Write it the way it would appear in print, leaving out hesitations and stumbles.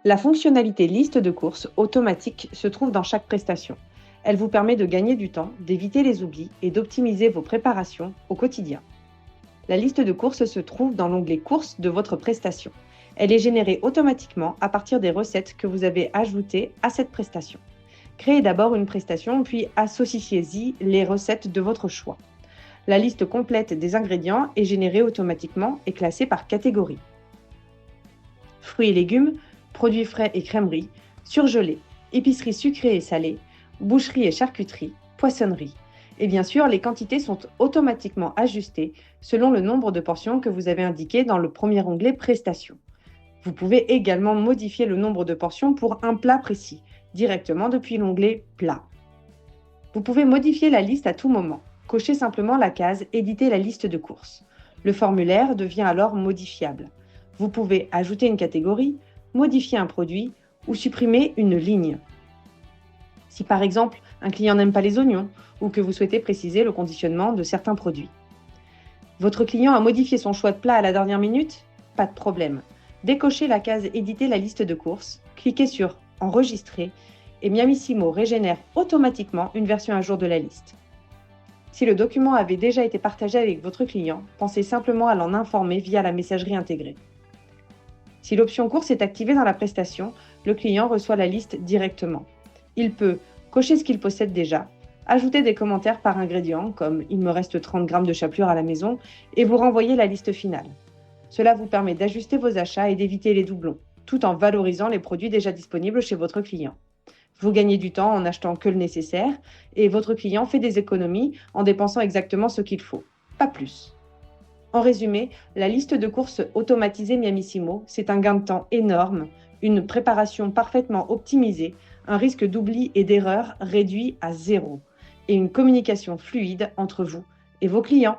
La fonctionnalité liste de courses automatique se trouve dans chaque prestation. Elle vous permet de gagner du temps, d'éviter les oublis et d'optimiser vos préparations au quotidien. La liste de courses se trouve dans l'onglet Courses de votre prestation. Elle est générée automatiquement à partir des recettes que vous avez ajoutées à cette prestation. Créez d'abord une prestation, puis associez-y les recettes de votre choix. La liste complète des ingrédients est générée automatiquement et classée par catégorie. Fruits et légumes, produits frais et crèmeries, surgelés, épicerie sucrée et salée, boucherie et charcuterie, poissonnerie. Et bien sûr, les quantités sont automatiquement ajustées selon le nombre de portions que vous avez indiqué dans le premier onglet Prestations. Vous pouvez également modifier le nombre de portions pour un plat précis, directement depuis l'onglet Plat. Vous pouvez modifier la liste à tout moment. Cochez simplement la case Éditer la liste de courses. Le formulaire devient alors modifiable. Vous pouvez ajouter une catégorie, modifier un produit ou supprimer une ligne. Si par exemple un client n'aime pas les oignons ou que vous souhaitez préciser le conditionnement de certains produits. Votre client a modifié son choix de plat à la dernière minute ? Pas de problème. Décochez la case Éditer la liste de courses, cliquez sur Enregistrer et Miamissimo régénère automatiquement une version à jour de la liste. Si le document avait déjà été partagé avec votre client, pensez simplement à l'en informer via la messagerie intégrée. Si l'option course est activée dans la prestation, le client reçoit la liste directement. Il peut cocher ce qu'il possède déjà, ajouter des commentaires par ingrédient, comme « il me reste 30 g de chapelure à la maison » et vous renvoyer la liste finale. Cela vous permet d'ajuster vos achats et d'éviter les doublons, tout en valorisant les produits déjà disponibles chez votre client. Vous gagnez du temps en achetant que le nécessaire et votre client fait des économies en dépensant exactement ce qu'il faut, pas plus. En résumé, la liste de courses automatisée Miamissimo, c'est un gain de temps énorme, une préparation parfaitement optimisée, un risque d'oubli et d'erreur réduit à 0 et une communication fluide entre vous et vos clients.